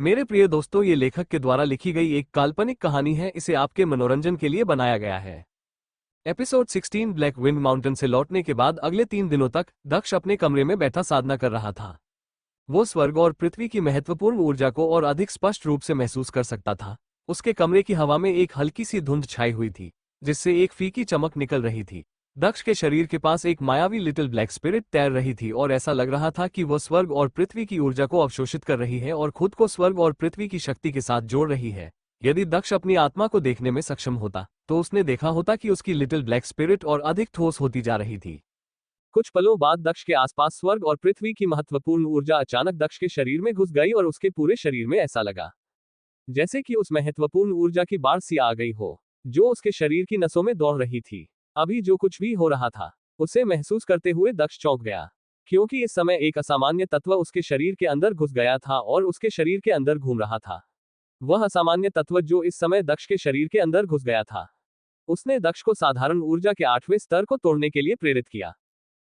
मेरे प्रिय दोस्तों, ये लेखक के द्वारा लिखी गई एक काल्पनिक कहानी है। इसे आपके मनोरंजन के लिए बनाया गया है। एपिसोड 16 ब्लैक विंड माउंटेन से लौटने के बाद अगले 3 दिनों तक दक्ष अपने कमरे में बैठा साधना कर रहा था। वो स्वर्ग और पृथ्वी की महत्वपूर्ण ऊर्जा को और अधिक स्पष्ट रूप से महसूस कर सकता था। उसके कमरे की हवा में एक हल्की सी धुंध छाई हुई थी, जिससे एक फीकी चमक निकल रही थी। दक्ष के शरीर के पास एक मायावी लिटिल ब्लैक स्पिरिट तैर रही थी और ऐसा लग रहा था कि वह स्वर्ग और पृथ्वी की ऊर्जा को अवशोषित कर रही है और खुद को स्वर्ग और पृथ्वी की शक्ति के साथ जोड़ रही है। यदि दक्ष अपनी आत्मा को देखने में सक्षम होता तो उसने देखा होता कि उसकी लिटिल ब्लैक स्पिरिट और अधिक ठोस होती जा रही थी। कुछ पलों बाद दक्ष के आसपास स्वर्ग और पृथ्वी की महत्वपूर्ण ऊर्जा अचानक दक्ष के शरीर में घुस गई और उसके पूरे शरीर में ऐसा लगा जैसे कि उस महत्वपूर्ण ऊर्जा की बाढ़ सी आ गई हो, जो उसके शरीर की नसों में दौड़ रही थी। अभी जो कुछ भी हो रहा था उसे महसूस करते हुए दक्ष चौंक गया, क्योंकि इस समय एक असामान्य तत्व उसके शरीर के अंदर घुस गया था और उसके शरीर के अंदर घूम रहा था। वह असामान्य तत्व जो इस समय दक्ष के शरीर के अंदर घुस गया था, उसने दक्ष को साधारण ऊर्जा के 8वें स्तर को तोड़ने के लिए प्रेरित किया।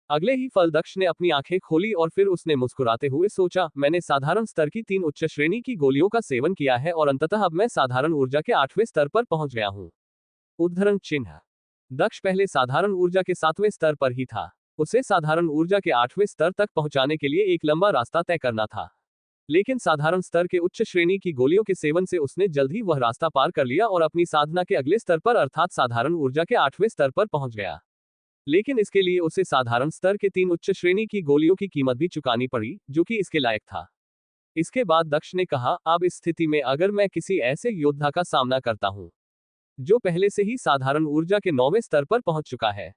अगले ही पल दक्ष ने अपनी आंखें खोली और फिर उसने मुस्कुराते हुए सोचा, मैंने साधारण स्तर की 3 उच्च श्रेणी की गोलियों का सेवन किया है और अंततः अब मैं साधारण ऊर्जा के 8वें स्तर पर पहुंच गया हूं। उद्धरण चिन्ह। दक्ष पहले साधारण ऊर्जा के 7वें स्तर पर ही था। उसे साधारण ऊर्जा के 8वें स्तर तक पहुंचाने के लिए एक लंबा रास्ता तय करना था, लेकिन साधारण स्तर के उच्च श्रेणी की गोलियों के सेवन से उसने जल्द ही वह रास्ता पार कर लिया और अपनी साधना के अगले स्तर पर अर्थात साधारण ऊर्जा के 8वें स्तर पर पहुंच गया। लेकिन इसके लिए उसे साधारण स्तर के 3 उच्च श्रेणी की गोलियों की कीमत भी चुकानी पड़ी, जो कि इसके लायक था। इसके बाद दक्ष ने कहा, अब इस स्थिति में अगर मैं किसी ऐसे योद्धा का सामना करता हूं जो पहले से ही साधारण ऊर्जा के 9वें स्तर पर पहुंच चुका है,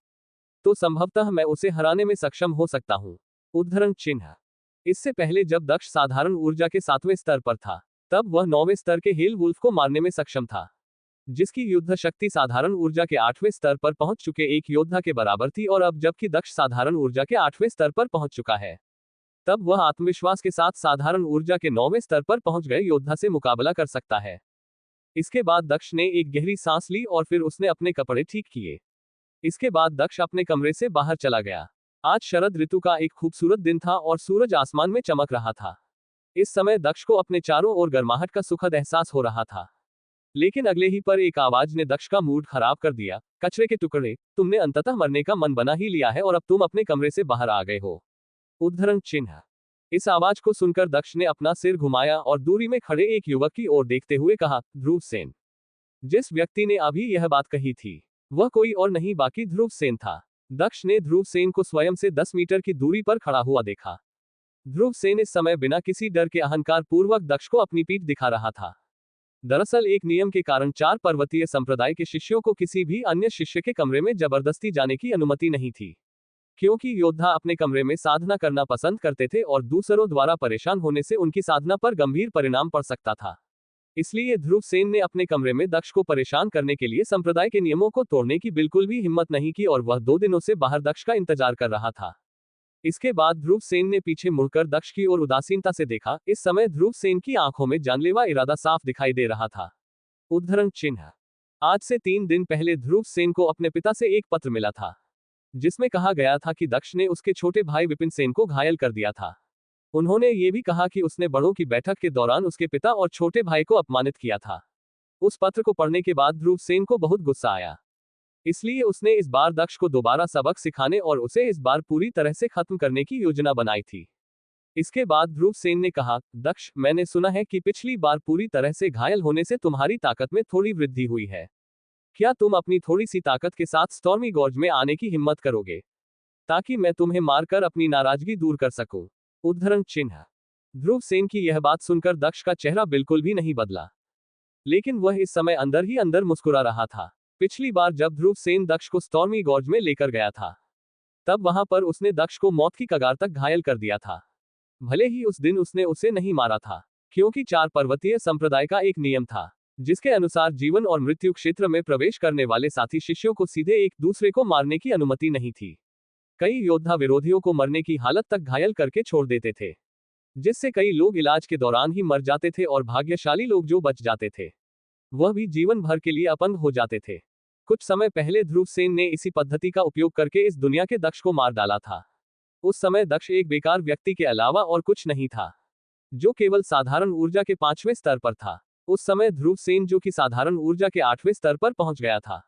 तो संभवतः मैं उसे हराने में सक्षम हो सकता हूं। उद्धरण चिन्ह। इससे पहले जब दक्ष साधारण ऊर्जा के 7वें स्तर पर था, तब वह 9वें स्तर के हेल वुल्फ को मारने में सक्षम था, जिसकी युद्ध शक्ति साधारण ऊर्जा के 8वें स्तर पर पहुंच चुके एक योद्धा के बराबर थी। और अब जबकि दक्ष साधारण ऊर्जा के 8वें स्तर पर पहुंच चुका है, तब वह आत्मविश्वास के साथ साधारण ऊर्जा के 9वें स्तर पर पहुंच गए योद्धा से मुकाबला कर सकता है। इसके बाद दक्ष ने एक गहरी सांस ली और फिर उसने अपने कपड़े ठीक किए। इसके बाद दक्ष अपने कमरे से बाहर चला गया। आज शरद ऋतु का एक खूबसूरत दिन था और सूरज आसमान में चमक रहा था। इस समय दक्ष को अपने चारों ओर गर्माहट का सुखद एहसास हो रहा था। लेकिन अगले ही पर एक आवाज ने दक्ष का मूड खराब कर दिया, कचरे के टुकड़े, तुमने अंततः मरने का मन बना ही लिया है और अब तुम अपने कमरे से बाहर आ गए हो। उद्धरण चिन्ह। इस आवाज को सुनकर दक्ष ने अपना सिर घुमाया और दूरी में खड़े एक युवक की ओर देखते हुए कहा, ध्रुव सेन। जिस व्यक्ति ने अभी यह बात कही थी वह कोई और नहीं बाकी ध्रुव सेन था। दक्ष ने ध्रुव सेन को स्वयं से 10 मीटर की दूरी पर खड़ा हुआ देखा। ध्रुव सेन इस समय बिना किसी डर के अहंकार पूर्वक दक्ष को अपनी पीठ दिखा रहा था। दरअसल एक नियम के कारण 4 पर्वतीय संप्रदाय के शिष्यों को किसी भी अन्य शिष्य के कमरे में जबरदस्ती जाने की अनुमति नहीं थी, क्योंकि योद्धा अपने कमरे में साधना करना पसंद करते थे और दूसरों द्वारा परेशान होने से उनकी साधना पर गंभीर परिणाम पड़ सकता था। इसलिए ध्रुव सेन ने अपने कमरे में दक्ष को परेशान करने के लिए संप्रदाय के नियमों को तोड़ने की बिल्कुल भी हिम्मत नहीं की और वह 2 दिनों से बाहर दक्ष का इंतजार कर रहा था। इसके बाद ध्रुव सेन ने पीछे मुड़कर दक्ष की ओर उदासीनता से देखा। इस समय ध्रुव सेन की आंखों में जानलेवा इरादा साफ दिखाई दे रहा था। उद्धरण चिन्ह। आज से 3 दिन पहले ध्रुव सेन को अपने पिता से एक पत्र मिला था, जिसमें कहा गया था कि दक्ष ने उसके छोटे भाई विपिन सेन को घायल कर दिया था। उन्होंने ये भी कहा कि उसने बड़ों की बैठक के दौरान उसके पिता और छोटे भाई को अपमानित किया था। उस पत्र को पढ़ने के बाद ध्रुव सेन को बहुत गुस्सा आया, इसलिए उसने इस बार दक्ष को दोबारा सबक सिखाने और उसे इस बार पूरी तरह से खत्म करने की योजना बनाई थी। इसके बाद ध्रुव सेन ने कहा, दक्ष, मैंने सुना है कि पिछली बार पूरी तरह से घायल होने से तुम्हारी ताकत में थोड़ी वृद्धि हुई है। क्या तुम अपनी थोड़ी सी ताकत के साथ स्टॉर्मी गॉर्ज में आने की हिम्मत करोगे, ताकि मैं तुम्हें मारकर अपनी नाराजगी दूर कर सकूं? उद्धरण चिन्ह। ध्रुव सेन की यह बात सुनकर दक्ष का चेहरा बिल्कुल भी नहीं बदला, लेकिन वह इस समय अंदर ही अंदर मुस्कुरा रहा था। पिछली बार जब ध्रुव सेन दक्ष को स्टॉर्मी गॉर्ज में लेकर गया था, तब वहां पर उसने दक्ष को मौत की कगार तक घायल कर दिया था। भले ही उस दिन उसने उसे नहीं मारा था, क्योंकि 4 पर्वतीय संप्रदाय का एक नियम था, जिसके अनुसार जीवन और मृत्यु क्षेत्र में प्रवेश करने वाले साथी शिष्यों को सीधे एक दूसरे को मारने की अनुमति नहीं थी। कई योद्धा विरोधियों को मरने की हालत तक घायल करके छोड़ देते थे, जिससे कई लोग इलाज के दौरान ही मर जाते थे और भाग्यशाली लोग जो बच जाते थे वह भी जीवन भर के लिए अपंग हो जाते थे। कुछ समय पहले ध्रुव सेन ने इसी पद्धति का उपयोग करके इस दुनिया के दक्ष को मार डाला था। उस समय दक्ष एक बेकार व्यक्ति के अलावा और कुछ नहीं था, जो केवल साधारण ऊर्जा के 5वें स्तर पर था। उस समय ध्रुव सेन जो कि साधारण ऊर्जा के 8वें स्तर पर पहुंच गया था।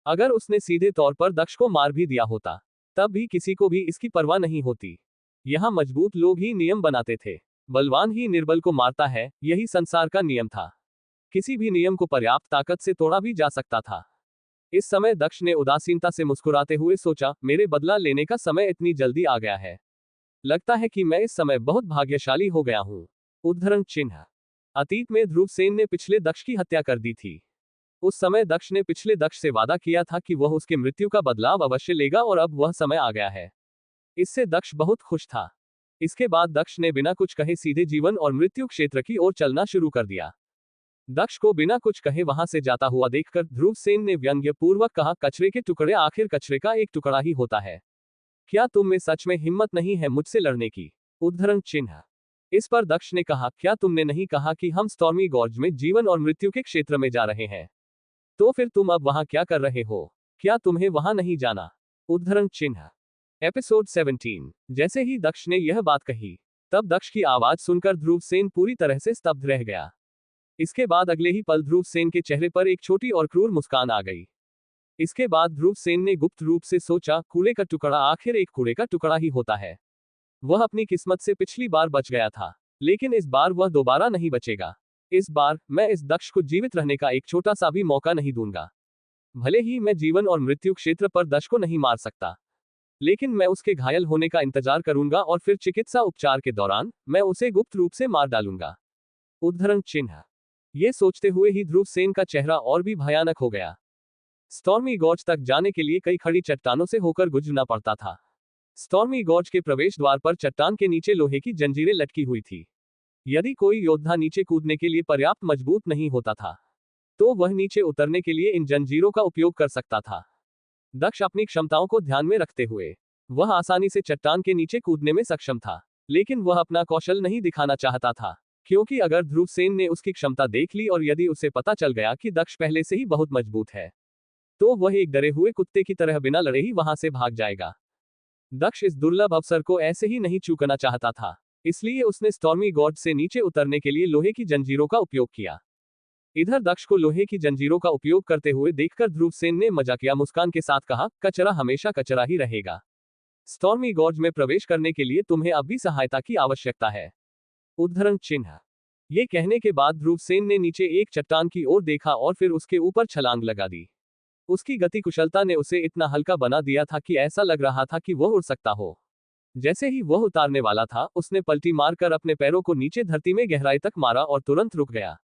अगर उसने सीधे तौर पर दक्ष को मार भी दिया होता, तब भी किसी को भी इसकी परवाह नहीं होती। यहाँ मजबूत लोग ही नियम बनाते थे। बलवान ही निर्बल को मारता है, यही संसार का नियम था। किसी भी नियम को पर्याप्त ताकत से तोड़ा भी जा सकता था। इस समय दक्ष ने उदासीनता से मुस्कुराते हुए सोचा, मेरे बदला लेने का समय इतनी जल्दी आ गया है। लगता है कि मैं इस समय बहुत भाग्यशाली हो गया हूं। उद्धरण चिन्ह। अतीत में ध्रुव सेन ने पिछले दक्ष की हत्या कर दी थी। उस समय दक्ष ने पिछले दक्ष से वादा किया था कि वह उसके मृत्यु का बदलाव अवश्य लेगा और अब वह समय आ गया है। इससे दक्ष बहुत खुश था। इसके बाद दक्ष ने बिना कुछ कहे सीधे जीवन और मृत्यु क्षेत्र की ओर चलना शुरू कर दिया। दक्ष को बिना कुछ कहे वहां से जाता हुआ देखकर ध्रुव सेन ने व्यंग्य पूर्वक कहा, कचरे के टुकड़े आखिर कचरे का एक टुकड़ा ही होता है। क्या तुम में सच में हिम्मत नहीं है मुझसे लड़ने की? उद्धरण चिन्ह। इस पर दक्ष ने कहा, क्या तुमने नहीं कहा कि हम स्टॉर्मी गॉर्ज में जीवन और मृत्यु के क्षेत्र में जा रहे हैं? तो फिर तुम अब वहां क्या कर रहे हो? क्या तुम्हें वहां नहीं जाना? उद्धरण चिन्ह। एपिसोड 17। जैसे ही दक्ष ने यह बात कही, तब दक्ष की आवाज सुनकर ध्रुव सेन पूरी तरह से स्तब्ध रह गया। इसके बाद अगले ही पल ध्रुव सेन के चेहरे पर एक छोटी और क्रूर मुस्कान आ गई। इसके बाद ध्रुव सेन ने गुप्त रूप से सोचा, कूड़े का टुकड़ा आखिर एक कूड़े का टुकड़ा ही होता है। वह अपनी किस्मत से पिछली बार बच गया था, लेकिन इस बार वह दोबारा नहीं बचेगा। इस बार मैं इस दक्ष को जीवित रहने का एक छोटा सा भी मौका नहीं दूंगा। भले ही मैं जीवन और मृत्यु क्षेत्र पर दक्ष को नहीं मार सकता, लेकिन मैं उसके घायल होने का इंतजार करूंगा और फिर चिकित्सा उपचार के दौरान मैं उसे गुप्त रूप से मार डालूंगा। उद्धरण चिन्ह। ये सोचते हुए ही ध्रुव सेन का चेहरा और भी भयानक हो गया। स्टॉर्मी गॉर्ज तक जाने के लिए कई खड़ी चट्टानों से होकर गुजरना पड़ता था। स्टॉर्मी गॉर्ज के प्रवेश द्वार पर चट्टान के नीचे लोहे की जंजीरें लटकी हुई थी। यदि कोई योद्धा नीचे कूदने के लिए पर्याप्त मजबूत नहीं होता था, तो वह नीचे उतरने के लिए इन जंजीरों का उपयोग कर सकता था। दक्ष अपनी क्षमताओं को ध्यान में रखते हुए वह आसानी से चट्टान के नीचे कूदने में सक्षम था, लेकिन वह अपना कौशल नहीं दिखाना चाहता था, क्योंकि अगर ध्रुव सेन ने उसकी क्षमता देख ली और यदि उसे पता चल गया कि दक्ष पहले से ही बहुत मजबूत है, तो वह एक डरे हुए कुत्ते की तरह बिना लड़े ही वहां से भाग जाएगा। दक्ष इस दुर्लभ अवसर को ऐसे ही नहीं चूकना चाहता था, इसलिए उसने स्टॉर्मी गॉर्ज से नीचे उतरने के लिए लोहे की जंजीरों का उपयोग किया। इधर दक्ष को लोहे की जंजीरों का उपयोग करते हुए देखकर ध्रुव सेन ने मजाकिया मुस्कान के साथ कहा, कचरा हमेशा कचरा ही रहेगा। स्टॉर्मी गॉर्ज में प्रवेश करने के लिए तुम्हें अब भी सहायता की आवश्यकता है। उद्धरण चिन्ह। ये कहने के बाद ध्रुव सेन ने नीचे एक चट्टान की ओर देखा और फिर उसके ऊपर छलांग लगा दी। उसकी गति कुशलता ने उसे इतना हल्का बना दिया था कि ऐसा लग रहा था कि वह उड़ सकता हो। जैसे ही वह उतारने वाला था, उसने पलटी मारकर अपने पैरों को नीचे धरती में गहराई तक मारा और तुरंत रुक गया।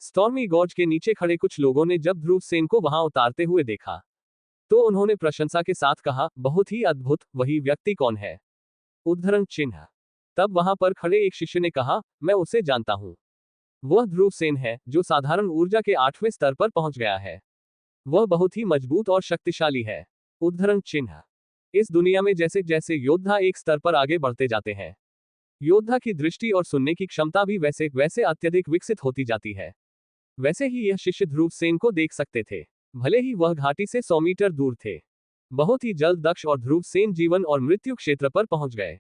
स्टॉर्मी गॉर्ज के नीचे खड़े कुछ लोगों ने जब ध्रुव सेन को वहां उतारते हुए देखा, तो उन्होंने प्रशंसा के साथ कहा, बहुत ही अद्भुत, वही व्यक्ति कौन है? उद्धरण चिन्ह। तब वहां पर खड़े एक शिष्य ने कहा, मैं उसे जानता हूं। वह ध्रुव सेन है, जो साधारण ऊर्जा के 8वें स्तर पर पहुंच गया है। वह बहुत ही मजबूत और शक्तिशाली है। उद्धरण चिन्ह। इस दुनिया में जैसे जैसे योद्धा एक स्तर पर आगे बढ़ते जाते हैं, योद्धा की दृष्टि और सुनने की क्षमता भी वैसे वैसे अत्यधिक विकसित होती जाती है। वैसे ही यह शिष्य ध्रुव सेन को देख सकते थे, भले ही वह घाटी से 100 मीटर दूर थे। बहुत ही जल्द दक्ष और ध्रुव सेन जीवन और मृत्यु क्षेत्र पर पहुंच गए।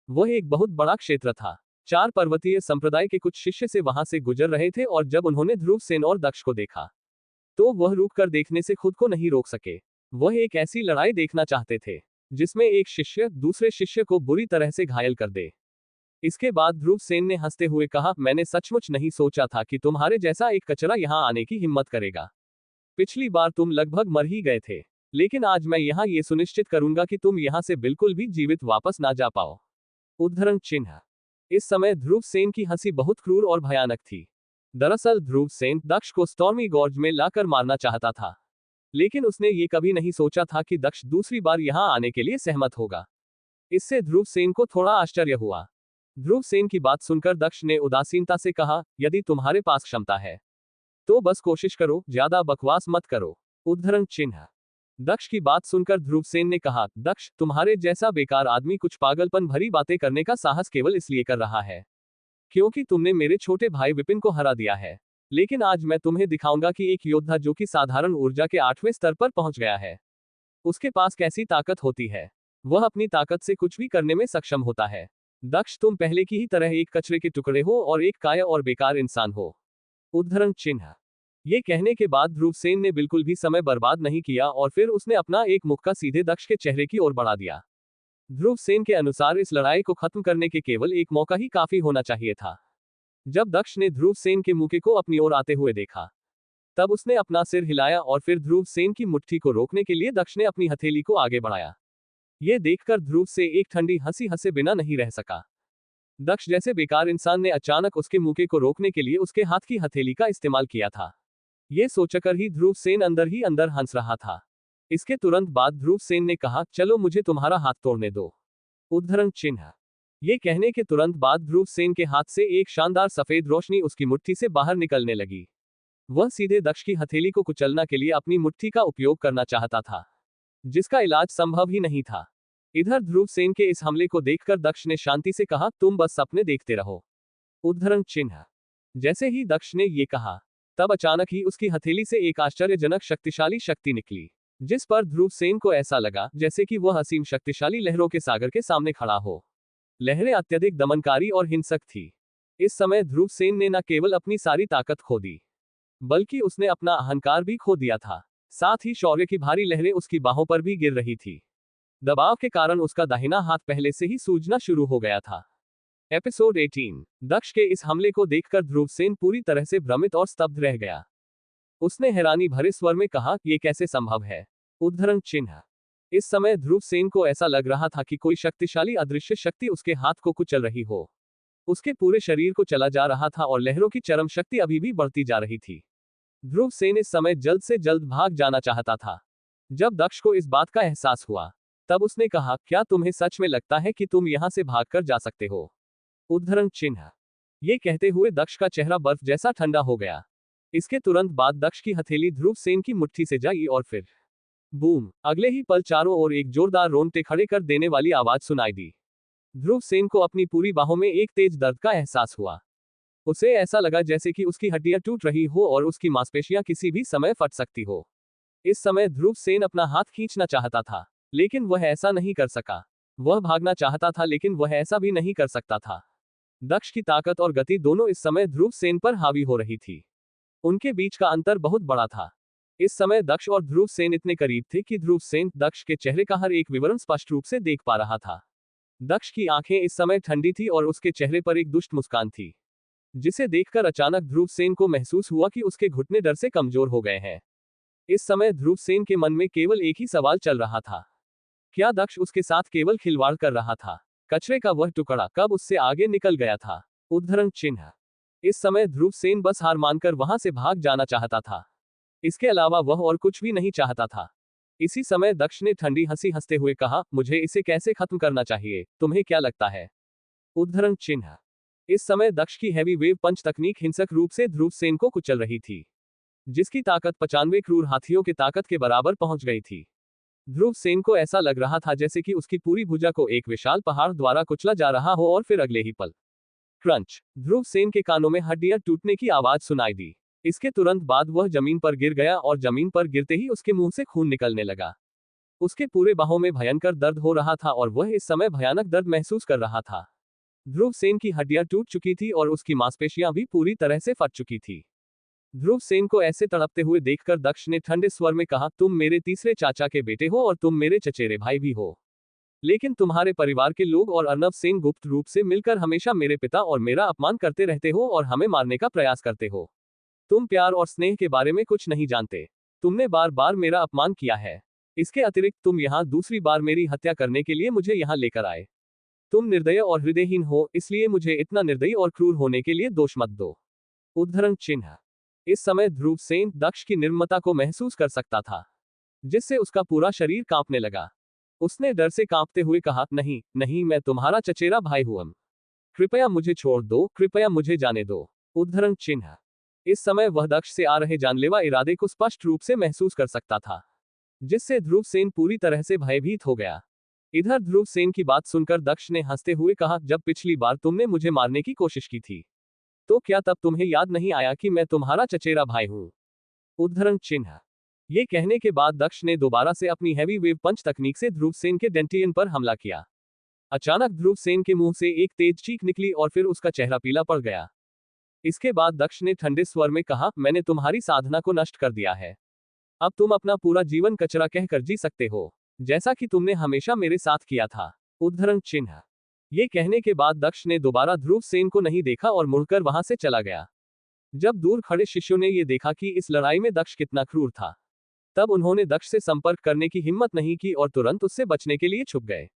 वह एक बहुत बड़ा क्षेत्र था। 4 पर्वतीय संप्रदाय के कुछ शिष्य से वहां से गुजर रहे थे और जब उन्होंने ध्रुव सेन और दक्ष को देखा, तो वह रुककर देखने से खुद को नहीं रोक सके। वह एक ऐसी लड़ाई देखना चाहते थे, जिसमें एक शिष्य दूसरे शिष्य को बुरी तरह से घायल कर दे। इसके बाद ध्रुव सेन ने हंसते हुए कहा, मैंने सचमुच नहीं सोचा था कि तुम्हारे जैसा एक कचरा यहां आने की हिम्मत करेगा। पिछली बार तुम लगभग मर ही गए थे, लेकिन आज मैं यहां ये सुनिश्चित करूंगा कि तुम यहां से बिल्कुल भी जीवित वापस ना जा पाओ। उद्धरण चिन्ह। इस समय ध्रुव सेन की हंसी बहुत क्रूर और भयानक थी। दरअसल ध्रुव सेन दक्ष को स्टॉर्मी गॉर्ज में लाकर मारना चाहता था, लेकिन उसने ये कभी नहीं सोचा था कि दक्ष दूसरी बार यहां आने के लिए सहमत होगा। इससे ध्रुव सेन को थोड़ा आश्चर्य हुआ। ध्रुव सेन की बात सुनकर दक्ष ने उदासीनता से कहा, यदि तुम्हारे पास क्षमता है तो बस कोशिश करो, ज्यादा बकवास मत करो। उद्धरण चिन्ह। दक्ष की बात सुनकर ध्रुव सेन ने कहा, दक्ष, तुम्हारे जैसा बेकार आदमी कुछ पागलपन भरी बातें करने का साहस केवल इसलिए कर रहा है क्योंकि तुमने मेरे छोटे भाई विपिन को हरा दिया है। लेकिन आज मैं तुम्हें दिखाऊंगा कि एक योद्धा जो कि साधारण ऊर्जा के 8वें स्तर पर पहुंच गया है, उसके पास कैसी ताकत होती है। वह अपनी ताकत से कुछ भी करने में सक्षम होता है। दक्ष, तुम पहले की ही तरह एक कचरे के टुकड़े हो और एक काया और बेकार इंसान हो। उद्धरण चिन्ह। ये कहने के बाद ध्रुवसेन ने बिल्कुल भी समय बर्बाद नहीं किया और फिर उसने अपना एक मुक्का सीधे दक्ष के चेहरे की ओर बढ़ा दिया। ध्रुवसेन के अनुसार इस लड़ाई को खत्म करने के केवल एक मौका ही काफी होना चाहिए था। जब दक्ष ने ध्रुवसेन के मुक्के को अपनी ओर आते हुए देखा, तब उसने अपना सिर हिलाया और फिर ध्रुवसेन की मुट्ठी को रोकने के लिए दक्ष ने अपनी हथेली को आगे बढ़ाया। यह देखकर ध्रुव से एक ठंडी हंसी हंसे बिना नहीं रह सका। दक्ष जैसे बेकार इंसान ने अचानक उसके मुक्के को रोकने के लिए उसके हाथ की हथेली का इस्तेमाल किया था। यह सोचकर ही ध्रुवसेन अंदर ही अंदर हंस रहा था। इसके तुरंत बाद ध्रुवसेन ने कहा, चलो मुझे तुम्हारा हाथ तोड़ने दो। उद्धरण चिन्ह। ये कहने के तुरंत बाद ध्रुवसेन के हाथ से एक शानदार सफेद रोशनी उसकी मुट्ठी से बाहर निकलने लगी। वह सीधे दक्ष की हथेली को कुचलना के लिए अपनी मुट्ठी का उपयोग करना चाहता था, जिसका इलाज संभव ही नहीं था। इधर ध्रुवसेन के इस हमले को देखकर दक्ष ने शांति से कहा, तुम बस सपने देखते रहो। उद्धरण चिन्ह। जैसे ही दक्ष ने ये कहा, तब अचानक ही उसकी हथेली से एक आश्चर्यजनक शक्तिशाली शक्ति निकली, जिस पर ध्रुवसेन को ऐसा लगा जैसे कि वह असीम शक्तिशाली लहरों के सागर के सामने खड़ा हो। लहरें अत्यधिक दमनकारी और हिंसक थी। इस समय ध्रुवसेन ने न केवल अपनी सारी ताकत खो दी, बल्कि उसने अपना अहंकार भी खो दिया था। साथ ही शौर्य की भारी लहरें उसकी बाहों पर भी गिर रही थी। दबाव के कारण उसका दाहिना हाथ पहले से ही सूजना शुरू हो गया था। एपिसोड 18। दक्ष के इस हमले को देखकर ध्रुवसेन पूरी तरह से भ्रमित और स्तब्ध रह गया। उसने हैरानी भरे स्वर में कहा, यह कैसे संभव है? उद्धरण चिन्ह। इस समय ध्रुवसेन को ऐसा लग रहा था कि कोई शक्तिशाली अदृश्य शक्ति उसके हाथ को कुचल रही हो। उसके पूरे शरीर को चला जा रहा था और लहरों की चरम शक्ति अभी भी बढ़ती जा रही थी। ध्रुवसेन इस समय जल्द से जल्द भाग जाना चाहता था। जब दक्ष को इस बात का एहसास हुआ, तब उसने कहा, क्या तुम्हें सच में लगता है कि तुम यहां से भागकर जा सकते हो? उद्धरण चिन्ह। ये कहते हुए दक्ष का चेहरा बर्फ जैसा ठंडा हो गया। इसके तुरंत बाद दक्ष की हथेली ध्रुवसेन की मुट्ठी से जाई और फिर बूम! अगले ही पल चारों ओर एक जोरदार रोंगटे खड़े कर देने वाली आवाज सुनाई दी। ध्रुवसेन को अपनी पूरी बाहों में एक तेज दर्द का एहसास हुआ। उसे ऐसा लगा जैसे कि उसकी हड्डियां टूट रही हो और उसकी मांसपेशियां किसी भी समय फट सकती हो। इस समय ध्रुवसेन अपना हाथ खींचना चाहता था, लेकिन वह ऐसा नहीं कर सका। वह भागना चाहता था, लेकिन वह ऐसा भी नहीं कर सकता था। दक्ष की ताकत और गति दोनों इस समय ध्रुवसेन पर हावी हो रही थी। उनके बीच का अंतर बहुत बड़ा था। इस समय दक्ष और ध्रुवसेन इतने करीब थे कि ध्रुवसेन दक्ष के चेहरे का हर एक विवरण स्पष्ट रूप से देख पा रहा था। दक्ष की आंखें इस समय ठंडी थी और उसके चेहरे पर एक दुष्ट मुस्कान थी, जिसे देखकर अचानक ध्रुवसेन को महसूस हुआ कि उसके घुटने डर से कमजोर हो गए हैं। इस समय ध्रुवसेन के मन में केवल एक ही सवाल चल रहा था, क्या दक्ष उसके साथ केवल खिलवाड़ कर रहा था? कचरे का वह टुकड़ा कब उससे आगे निकल गया था? उद्धरण चिन्ह। इस समय ध्रुवसेन बस हार मानकर वहां से भाग जाना चाहता था। इसके अलावा वह और कुछ भी नहीं चाहता था। इसी समय दक्ष ने ठंडी हंसी हंसते हुए कहा, मुझे इसे कैसे खत्म करना चाहिए, तुम्हें क्या लगता है? उद्धरण चिन्ह। इस समय दक्ष की हैवी वेव पंच तकनीक हिंसक रूप से ध्रुवसेन को कुचल रही थी, जिसकी ताकत 95 क्रूर हाथियों के ताकत के बराबर पहुंच गई थी। ध्रुवसेन को ऐसा लग रहा था जैसे कि उसकी पूरी भुजा को एक विशाल पहाड़ द्वारा कुचला जा रहा हो और फिर अगले ही पल क्रंच! ध्रुवसेन के कानों में हड्डियां टूटने की आवाज सुनाई दी। इसके तुरंत बाद वह जमीन पर गिर गया और जमीन पर गिरते ही उसके मुंह से खून निकलने लगा। उसके पूरे बाहों में भयंकर दर्द हो रहा था और वह इस समय भयानक दर्द महसूस कर रहा था। ध्रुवसेन की हड्डियां टूट चुकी थी और उसकी मांसपेशियां भी पूरी तरह से फट चुकी थी। ध्रुवसेन को ऐसे तड़पते हुए देखकर दक्ष ने ठंडे स्वर में कहा, तुम मेरे तीसरे चाचा के बेटे हो और तुम मेरे चचेरे भाई भी हो। लेकिन तुम्हारे परिवार के लोग और अर्नब सेन गुप्त रूप से मिलकर हमेशा मेरे पिता और मेरा अपमान करते रहते हो और हमें मारने का प्रयास करते हो। तुम प्यार और स्नेह के बारे में कुछ नहीं जानते। तुमने बार बार मेरा अपमान किया है। इसके अतिरिक्त तुम यहाँ दूसरी बार मेरी हत्या करने के लिए मुझे यहाँ लेकर आए। तुम निर्दय और हृदयहीन हो, इसलिए मुझे इतना निर्दयी और क्रूर होने के लिए दोष मत दो। उद्धरण चिन्ह। इस समय ध्रुवसेन दक्ष की निर्ममता को महसूस कर सकता था, जिससे उसका पूरा शरीर कांपने लगा। उसने डर से कांपते हुए कहा, नहीं नहीं, मैं तुम्हारा चचेरा भाई हूं। कृपया मुझे छोड़ दो, कृपया मुझे जाने दो। उद्धरण चिन्ह। इस समय वह दक्ष से आ रहे जानलेवा इरादे को स्पष्ट रूप से महसूस कर सकता था, जिससे ध्रुवसेन पूरी तरह से भयभीत हो गया। इधर ध्रुवसेन की बात सुनकर दक्ष ने हंसते हुए कहा, जब पिछली बार तुमने मुझे मारने की कोशिश की थी, तो क्या तब तुम्हें याद नहीं आया कि मैं तुम्हारा चचेरा भाई हूं? उद्धरण चिन्ह। ये कहने के बाद दक्ष ने दोबारा से अपनी हैवी वेव पंच तकनीक से ध्रुवसेन के डेंटियन पर हमला किया। अचानक ध्रुव सेन के मुंह से एक तेज चीख निकली और फिर उसका चेहरा पीला पड़ गया। इसके बाद दक्ष ने ठंडे स्वर में कहा, मैंने तुम्हारी साधना को नष्ट कर दिया है। अब तुम अपना पूरा जीवन कचरा कहकर जी सकते हो, जैसा कि तुमने हमेशा मेरे साथ किया था। उद्धरण चिन्ह। ये कहने के बाद दक्ष ने दोबारा ध्रुव सेन को नहीं देखा और मुड़कर वहां से चला गया। जब दूर खड़े शिष्यों ने ये देखा कि इस लड़ाई में दक्ष कितना क्रूर था, तब उन्होंने दक्ष से संपर्क करने की हिम्मत नहीं की और तुरंत उससे बचने के लिए छुप गए।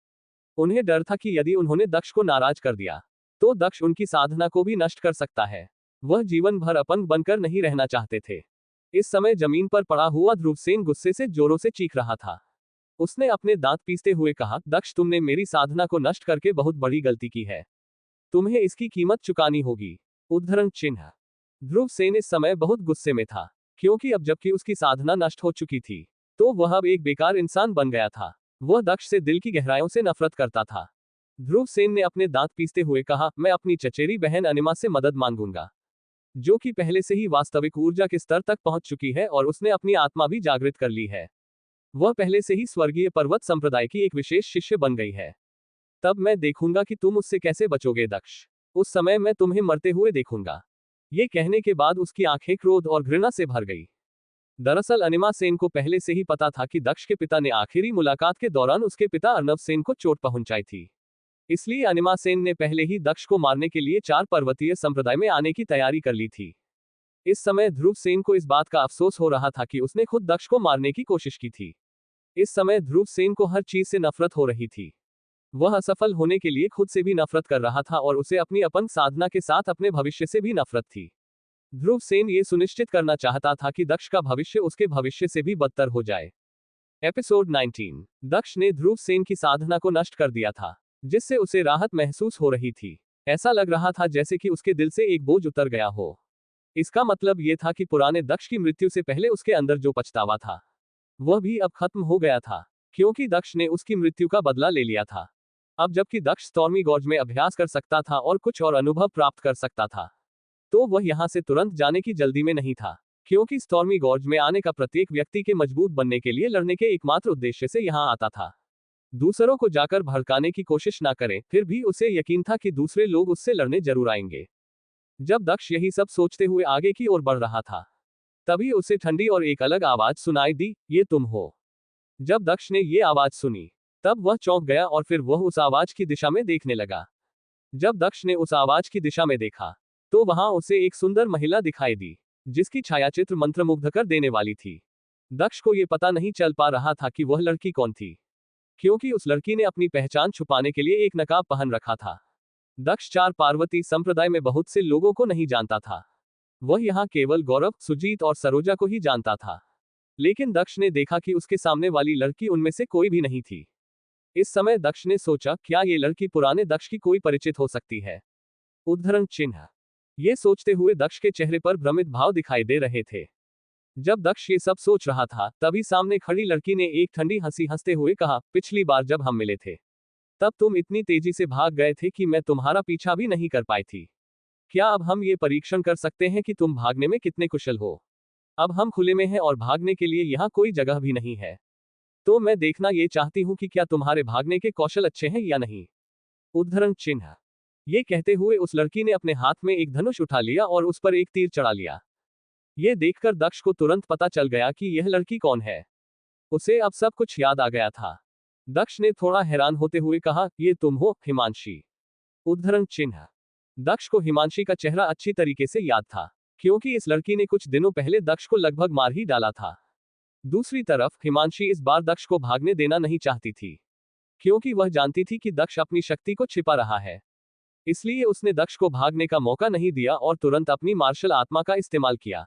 उन्हें डर था कि यदि उन्होंने दक्ष को नाराज कर दिया तो दक्ष उनकी साधना को भी नष्ट कर सकता है। वह जीवन भर अपंग बनकर नहीं रहना चाहते थे। इस समय जमीन पर पड़ा हुआ ध्रुवसेन गुस्से से जोरों से चीख रहा था। उसने अपने दांत पीसते हुए कहा, दक्ष, तुमने मेरी साधना को नष्ट करके बहुत बड़ी गलती की है। तुम्हें इसकी कीमत चुकानी होगी। उद्धरण चिन्ह। ध्रुवसेन इस समय बहुत गुस्से में था, क्योंकि अब जबकि उसकी साधना नष्ट हो चुकी थी, तो वह अब एक बेकार इंसान बन गया था। वह दक्ष से दिल की गहराइयों से नफरत करता था। ध्रुवसेन ने अपने दांत पीसते हुए कहा, मैं अपनी चचेरी बहन अनिमा से मदद मांगूंगा, जो कि पहले से ही वास्तविक ऊर्जा के स्तर तक पहुंच चुकी है और उसने अपनी आत्मा भी जागृत कर ली है। वह पहले से ही स्वर्गीय पर्वत संप्रदाय की एक विशेष शिष्य बन गई है। तब मैं देखूंगा कि तुम उससे कैसे बचोगे दक्ष। उस समय मैं तुम्हें मरते हुए देखूंगा। ये कहने के बाद उसकी आंखें क्रोध और घृणा से भर गई। दरअसल अनिमा सेन को पहले से ही पता था कि दक्ष के पिता ने आखिरी मुलाकात के दौरान उसके पिता अर्नव सेन को चोट पहुंचाई थी। इसलिए अनिमा सेन ने पहले ही दक्ष को मारने के लिए 4 पर्वतीय संप्रदाय में आने की तैयारी कर ली थी। इस समय ध्रुव सेन को इस बात का अफसोस हो रहा था कि उसने खुद दक्ष को मारने की कोशिश की थी। इस समय ध्रुव सेन को हर चीज से नफरत हो रही थी। वह असफल होने के लिए खुद से भी नफरत कर रहा था और उसे अपनी अपंग साधना के साथ अपने भविष्य से भी नफरत थी। ध्रुव सेन ये सुनिश्चित करना चाहता था कि दक्ष का भविष्य उसके भविष्य से भी बदतर हो जाए। एपिसोड 19। दक्ष ने ध्रुव सेन की साधना को नष्ट कर दिया था, जिससे उसे राहत महसूस हो रही थी। ऐसा लग रहा था जैसे कि उसके दिल से एक बोझ उतर गया हो। इसका मतलब यह था कि पुराने दक्ष की मृत्यु से पहले उसके अंदर जो पछतावा था, वह भी अब खत्म हो गया था, क्योंकि दक्ष ने उसकी मृत्यु का बदला ले लिया था। अब जबकि दक्ष स्टॉर्मी गॉर्ज में अभ्यास कर सकता था और कुछ और अनुभव प्राप्त कर सकता था, तो वह यहां से तुरंत जाने की जल्दी में नहीं था, क्योंकि स्टॉर्मी गॉर्ज में आने का प्रत्येक व्यक्ति के मजबूत बनने के लिए लड़ने के एकमात्र उद्देश्य से यहां आता था। दूसरों को जाकर भड़काने की कोशिश ना करें, फिर भी उसे यकीन था कि दूसरे लोग उससे लड़ने जरूर आएंगे। जब दक्ष यही सब सोचते हुए आगे की ओर बढ़ रहा था, तभी उसे ठंडी और एक अलग आवाज सुनाई दी, ये तुम हो। जब दक्ष ने ये आवाज सुनी, तब वह चौंक गया और फिर वह उस आवाज की दिशा में देखने लगा। जब दक्ष ने उस आवाज की दिशा में देखा, तो वहां उसे एक सुंदर महिला दिखाई दी, जिसकी छायाचित्र मंत्रमुग्ध कर देने वाली थी। दक्ष को यह पता नहीं चल पा रहा था कि वह लड़की कौन थी, क्योंकि उस लड़की ने अपनी पहचान छुपाने के लिए एक नकाब पहन रखा था। दक्ष 4 पार्वती संप्रदाय में बहुत से लोगों को नहीं जानता था। वह यहाँ केवल गौरव, सुजीत और सरोजा को ही जानता था। लेकिन दक्ष ने देखा कि उसके सामने वाली लड़की उनमें से कोई भी नहीं थी। इस समय दक्ष ने सोचा, क्या ये लड़की पुराने दक्ष की कोई परिचित हो सकती है। उद्धरण चिन्ह। ये सोचते हुए दक्ष के चेहरे पर भ्रमित भाव दिखाई दे रहे थे। जब दक्ष ये सब सोच रहा था, तभी सामने खड़ी लड़की ने एक ठंडी हंसी हंसते हुए कहा, पिछली बार जब हम मिले थे, तब तुम इतनी तेजी से भाग गए थे कि मैं तुम्हारा पीछा भी नहीं कर पाई थी। क्या अब हम ये परीक्षण कर सकते हैं कि तुम भागने में कितने कुशल हो? अब हम खुले में हैं और भागने के लिए यहाँ कोई जगह भी नहीं है। तो मैं देखना ये चाहती हूँ कि क्या तुम्हारे भागने के कौशल अच्छे हैं या नहीं। उद्धरण चिन्ह। ये कहते हुए उस लड़की ने अपने हाथ में एक धनुष उठा लिया और उस पर एक तीर चढ़ा लिया। ये देखकर दक्ष को तुरंत पता चल गया कि यह लड़की कौन है। उसे अब सब कुछ याद आ गया था। दक्ष ने थोड़ा हैरान होते हुए कहा, ये तुम हो, हिमांशी। उद्धरण चिन्ह। दक्ष को हिमांशी का चेहरा अच्छी तरीके से याद था, क्योंकि इस लड़की ने कुछ दिनों पहले दक्ष को लगभग मार ही डाला था। दूसरी तरफ हिमांशी इस बार दक्ष को भागने देना नहीं चाहती थी, क्योंकि वह जानती थी कि दक्ष अपनी शक्ति को छिपा रहा है। इसलिए उसने दक्ष को भागने का मौका नहीं दिया और तुरंत अपनी मार्शल आत्मा का इस्तेमाल किया।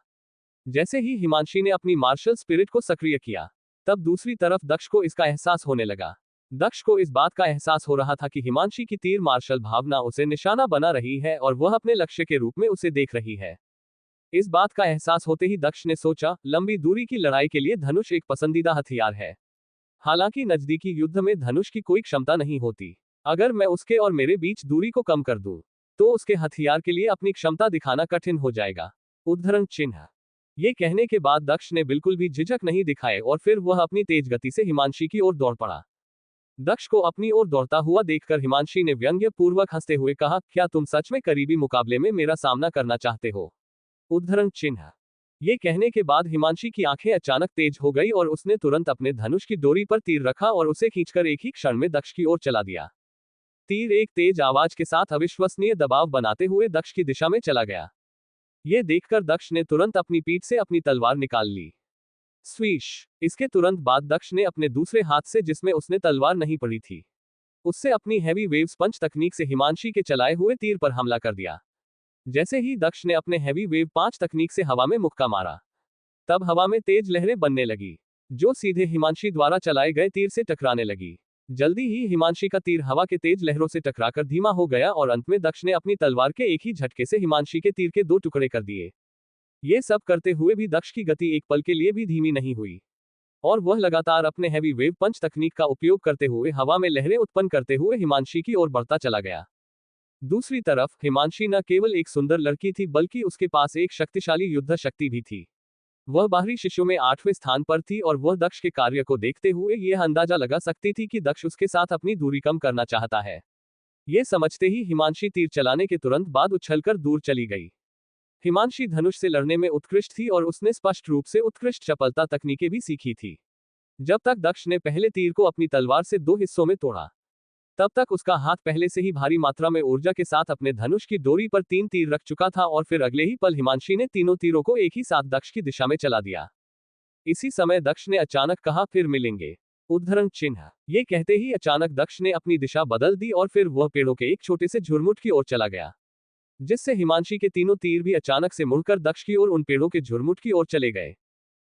जैसे ही हिमांशी ने अपनी मार्शल स्पिरिट को सक्रिय किया, तब दूसरी तरफ दक्ष को इसका एहसास होने लगा। दक्ष को इस बात का एहसास हो रहा था कि हिमांशी की तीर मार्शल भावना उसे निशाना बना रही है और वह अपने लक्ष्य के रूप में उसे देख रही है। इस बात का एहसास होते ही दक्ष ने सोचा, लंबी दूरी की लड़ाई के लिए धनुष एक पसंदीदा हथियार है। हालांकि नजदीकी युद्ध में धनुष की कोई क्षमता नहीं होती। अगर मैं उसके और मेरे बीच दूरी को कम कर दूं, तो उसके हथियार के लिए अपनी क्षमता दिखाना कठिन हो जाएगा। उद्धरण चिन्ह। ये कहने के बाद दक्ष ने बिल्कुल भी झिझक नहीं दिखाए और फिर वह अपनी तेज गति से हिमांशी की ओर दौड़ पड़ा। दक्ष को अपनी ओर दौड़ता हुआ देखकर हिमांशी ने व्यंग्य पूर्वक हंसते हुए कहा, क्या तुम सच में करीबी मुकाबले में मेरा सामना करना चाहते हो? उद्धरण चिन्ह। ये कहने के बाद हिमांशी की आंखें अचानक तेज हो गई और उसने तुरंत अपने धनुष की डोरी पर तीर रखा और उसे खींचकर एक ही क्षण में दक्ष की ओर चला दिया। तीर एक तेज आवाज के साथ अविश्वसनीय दबाव बनाते हुए दक्ष की दिशा में चला गया। ये देखकर दक्ष ने तुरंत अपनी पीठ से अपनी तलवार निकाल ली। स्वीश। इसके तुरंत बाद दक्ष ने अपने दूसरे हाथ से, जिसमें उसने तलवार नहीं पड़ी थी, उससे अपनी हैवी वेव्स पंच तकनीक से हिमांशी के चलाए हुए तीर पर हमला कर दिया। जैसे ही दक्ष ने अपने हैवी वेव 5 तकनीक से हवा में मुक्का मारा, तब हवा में तेज लहरें बनने लगी, जो सीधे हिमांशी द्वारा चलाए गए तीर से टकराने लगी। जल्दी ही हिमांशी का तीर हवा के तेज लहरों से टकराकर धीमा हो गया और अंत में दक्ष ने अपनी तलवार के एक ही झटके से हिमांशी के तीर के 2 टुकड़े कर दिए। ये सब करते हुए भी दक्ष की गति एक पल के लिए भी धीमी नहीं हुई और वह लगातार अपने हैवी वेव पंच तकनीक का उपयोग करते हुए हवा में लहरें उत्पन्न करते हुए हिमांशी की ओर बढ़ता चला गया। दूसरी तरफ हिमांशी न केवल एक सुंदर लड़की थी, बल्कि उसके पास एक शक्तिशाली युद्ध शक्ति भी थी। वह बाहरी शिष्यों में 8वें स्थान पर थी और वह दक्ष के कार्य को देखते हुए यह अंदाजा लगा सकती थी कि दक्ष उसके साथ अपनी दूरी कम करना चाहता है। ये समझते ही हिमांशी तीर चलाने के तुरंत बाद उछलकर दूर चली गई। हिमांशी धनुष से लड़ने में उत्कृष्ट थी और उसने स्पष्ट रूप से उत्कृष्ट चपलता तकनीकें भी सीखी थी। जब तक दक्ष ने पहले तीर को अपनी तलवार से 2 हिस्सों में तोड़ा, तब तक उसका हाथ पहले से ही भारी मात्रा में ऊर्जा के साथ अपने धनुष की डोरी पर 3 तीर रख चुका था और फिर अगले ही पल हिमांशी ने तीनों तीरों को एक ही साथ दक्ष की दिशा में चला दिया। इसी समय दक्ष ने अचानक कहा, फिर मिलेंगे। उद्धरण चिन्ह। ये कहते ही अचानक दक्ष ने अपनी दिशा बदल दी और फिर वह पेड़ों के एक छोटे से झुरमुट की ओर चला गया, जिससे हिमांशी के तीनों तीर भी अचानक से मुड़कर दक्ष की ओर उन पेड़ों के झुरमुट की ओर चले गए।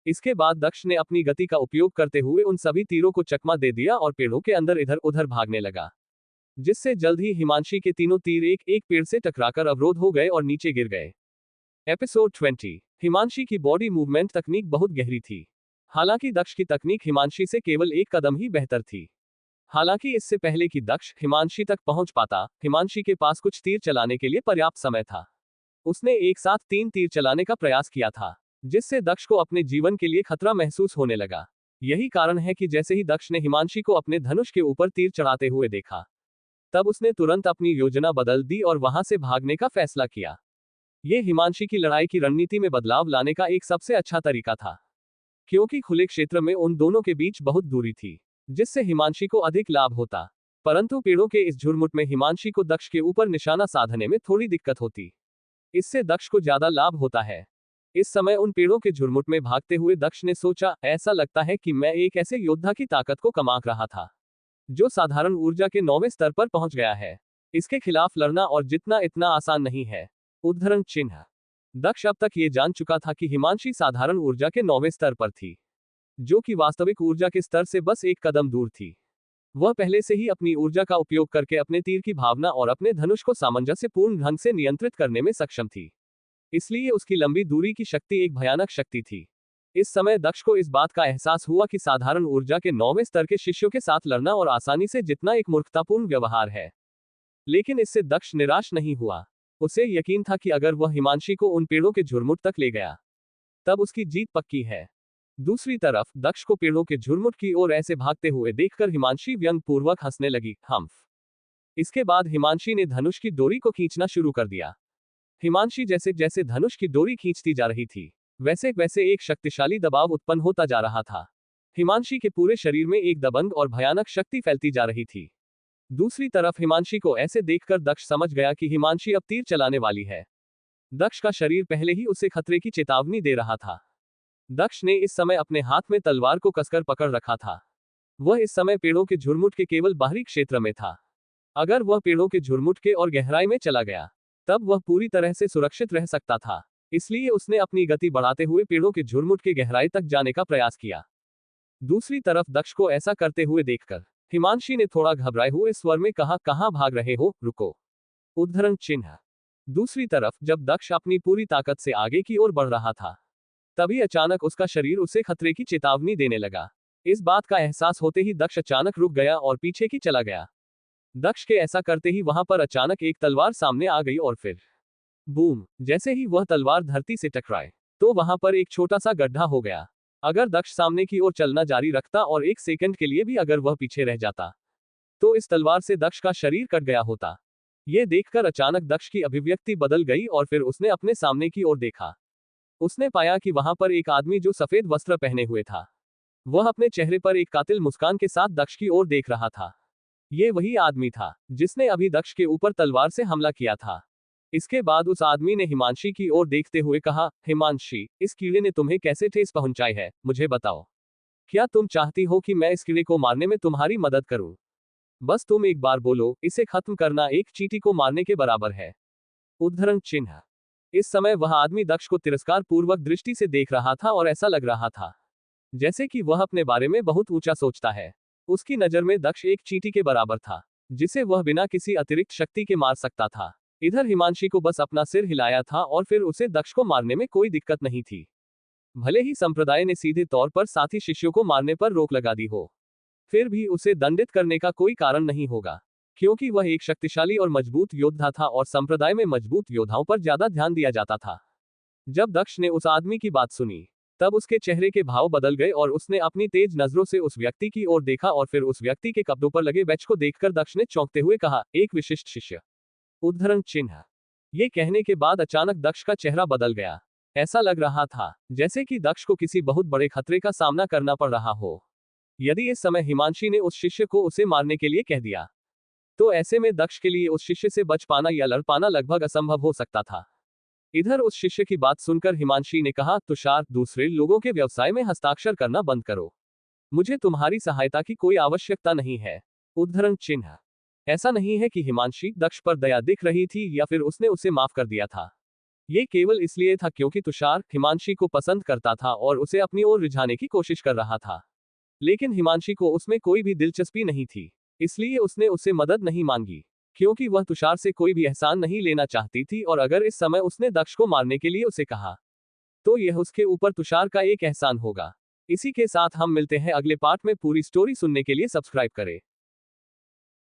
इसके बाद दक्ष ने अपनी गति का उपयोग करते हुए उन सभी तीरों को चकमा दे दिया और पेड़ों के अंदर इधर उधर भागने लगा, जिससे जल्द ही हिमांशी के तीनों तीर एक एक पेड़ से टकराकर अवरोध हो गए और नीचे गिर गए। एपिसोड 20। हिमांशी की बॉडी मूवमेंट तकनीक बहुत गहरी थी। हालांकि दक्ष की तकनीक हिमांशी से केवल एक कदम ही बेहतर थी। हालांकि इससे पहले कि दक्ष हिमांशी तक पहुंच पाता, हिमांशी के पास कुछ तीर चलाने के लिए पर्याप्त समय था। उसने एक साथ 3 तीर चलाने का प्रयास किया था, जिससे दक्ष को अपने जीवन के लिए खतरा महसूस होने लगा। यही कारण है कि जैसे ही दक्ष ने हिमांशी को अपने धनुष के ऊपर तीर चढ़ाते हुए देखा, तब उसने तुरंत अपनी योजना बदल दी और वहां से भागने का फैसला किया। यह हिमांशी की लड़ाई की रणनीति में बदलाव लाने का एक सबसे अच्छा तरीका था, क्योंकि खुले क्षेत्र में उन दोनों के बीच बहुत दूरी थी, जिससे हिमांशी को अधिक लाभ होता। परंतु पेड़ों के इस झुरमुट में हिमांशी को दक्ष के ऊपर निशाना साधने में थोड़ी दिक्कत होती। इससे दक्ष को ज्यादा लाभ होता है। इस समय उन पेड़ों के झुरमुट में भागते हुए दक्ष ने सोचा, ऐसा लगता है कि मैं एक ऐसे योद्धा की ताकत को कमा रहा था, जो साधारण ऊर्जा के 9वें स्तर पर पहुंच गया है। इसके खिलाफ लड़ना और जितना इतना आसान नहीं है। उद्धरण चिन्ह। दक्ष अब तक ये जान चुका था कि हिमांशी साधारण ऊर्जा के 9वें स्तर पर थी, जो कि वास्तविक ऊर्जा के स्तर से बस एक कदम दूर थी। वह पहले से ही अपनी ऊर्जा का उपयोग करके अपने तीर की भावना और अपने धनुष को सामंजस्यपूर्ण ढंग से नियंत्रित करने में सक्षम थी। इसलिए उसकी लंबी दूरी की शक्ति एक भयानक शक्ति थी। इस समय दक्ष को इस बात का एहसास हुआ कि साधारण ऊर्जा के 9वें स्तर के शिष्यों के साथ लड़ना और आसानी से जितना एक मूर्खतापूर्ण व्यवहार है। लेकिन इससे दक्ष निराश नहीं हुआ। उसे यकीन था कि अगर वह हिमांशी को उन पेड़ों के झुरमुट तक ले गया, तब उसकी जीत पक्की है। दूसरी तरफ दक्ष को पेड़ों के झुरमुट की ओर ऐसे भागते हुए देखकर हिमांशी व्यंग पूर्वक हंसने लगी। हम्फ। इसके बाद हिमांशी ने धनुष की डोरी को खींचना शुरू कर दिया। हिमांशी जैसे जैसे धनुष की डोरी खींचती जा रही थी, वैसे वैसे एक शक्तिशाली दबाव उत्पन्न होता जा रहा था। हिमांशी के पूरे शरीर में एक दबंग और भयानक शक्ति फैलती जा रही थी। दूसरी तरफ हिमांशी को ऐसे देखकर दक्ष समझ गया कि हिमांशी अब तीर चलाने वाली है। दक्ष का शरीर पहले ही उसे खतरे की चेतावनी दे रहा था। दक्ष ने इस समय अपने हाथ में तलवार को कसकर पकड़ रखा था। वह इस समय पेड़ों के झुरमुट के केवल बाहरी क्षेत्र में था। अगर वह पेड़ों के झुरमुट के और गहराई में चला गया, तब वह पूरी तरह से सुरक्षित रह सकता था। इसलिए उसने अपनी गति बढ़ाते हुए पेड़ों के झुरमुट के गहराई तक जाने का प्रयास किया। दूसरी तरफ दक्ष को ऐसा करते हुए देखकर हिमांशी ने थोड़ा घबराए हुए स्वर में कहा, कहां भाग रहे हो, रुको। उद्धरण चिन्ह। दूसरी तरफ जब दक्ष अपनी पूरी ताकत से आगे की ओर बढ़ रहा था, तभी अचानक उसका शरीर उसे खतरे की चेतावनी देने लगा। इस बात का एहसास होते ही दक्ष अचानक रुक गया और पीछे की चला गया। दक्ष के ऐसा करते ही वहां पर अचानक एक तलवार सामने आ गई और फिर बूम, जैसे ही वह तलवार धरती से टकराए, तो वहां पर एक छोटा सा गड्ढा हो गया। अगर दक्ष सामने की ओर चलना जारी रखता और 1 सेकंड के लिए भी अगर वह पीछे रह जाता, तो इस तलवार से दक्ष का शरीर कट गया होता। ये देखकर अचानक दक्ष की अभिव्यक्ति बदल गई और फिर उसने अपने सामने की ओर देखा। उसने पाया कि वहां पर एक आदमी जो सफेद वस्त्र पहने हुए था। वह अपने चेहरे पर एक कातिल मुस्कान के साथ दक्ष की ओर देख रहा था। ये वही आदमी था जिसने अभी दक्ष के ऊपर तलवार से हमला किया था। इसके बाद उस आदमी ने हिमांशी की ओर देखते हुए कहा, हिमांशी, इस कीड़े ने तुम्हें कैसे ठेस पहुंचाई है, मुझे बताओ। क्या तुम चाहती हो कि मैं इस कीड़े को मारने में तुम्हारी मदद करूं? बस तुम एक बार बोलो, इसे खत्म करना एक चींटी को मारने के बराबर है। उद्धरण चिन्ह। इस समय वह आदमी दक्ष को तिरस्कार पूर्वक दृष्टि से देख रहा था और ऐसा लग रहा था जैसे कि वह अपने बारे में बहुत ऊंचा सोचता है। उसकी नजर में दक्ष एक चींटी के बराबर था जिसे वह बिना किसी अतिरिक्त शक्ति के मार सकता था। इधर हिमांशी को बस अपना सिर हिलाया था और फिर उसे दक्ष को मारने में कोई दिक्कत नहीं थी। भले ही संप्रदाय ने सीधे तौर पर साथी शिष्यों को मारने पर रोक लगा दी हो, फिर भी उसे दंडित करने का कोई कारण नहीं होगा, क्योंकि वह एक शक्तिशाली और मजबूत योद्धा था और संप्रदाय में मजबूत योद्धाओं पर ज्यादा ध्यान दिया जाता था। जब दक्ष ने उस आदमी की बात सुनी, तब उसके चेहरे के भाव बदल गए और उसने अपनी तेज नजरों से उस व्यक्ति की ओर देखा और फिर उस व्यक्ति के कपड़ों पर लगे बैच को देखकर दक्ष ने चौंकते हुए कहा, एक विशिष्ट शिष्य। उद्धरण चिन्ह। ये कहने के बाद अचानक दक्ष का चेहरा बदल गया। ऐसा लग रहा था जैसे कि दक्ष को किसी बहुत बड़े खतरे का सामना करना पड़ रहा हो। यदि इस समय हिमांशी ने उस शिष्य को उसे मारने के लिए कह दिया, तो ऐसे में दक्ष के लिए उस शिष्य से बच पाना या लड़ पाना लगभग असंभव हो सकता था। इधर उस शिष्य की बात सुनकर हिमांशी ने कहा, तुषार, दूसरे लोगों के व्यवसाय में हस्ताक्षर करना बंद करो। मुझे तुम्हारी सहायता की कोई आवश्यकता नहीं है। उद्धरण चिन्ह। ऐसा नहीं है कि हिमांशी दक्ष पर दया दिख रही थी या फिर उसने उसे माफ कर दिया था। ये केवल इसलिए था क्योंकि तुषार हिमांशी को पसंद करता था और उसे अपनी ओर रिझाने की कोशिश कर रहा था। लेकिन हिमांशी को उसमें कोई भी दिलचस्पी नहीं थी, इसलिए उसने उससे मदद नहीं मांगी, क्योंकि वह तुषार से कोई भी एहसान नहीं लेना चाहती थी और अगर इस समय उसने दक्ष को मारने के लिए उसे कहा, तो यह उसके ऊपर तुषार का एक एहसान होगा। इसी के साथ हम मिलते हैं अगले पार्ट में। पूरी स्टोरी सुनने के लिए सब्सक्राइब करें।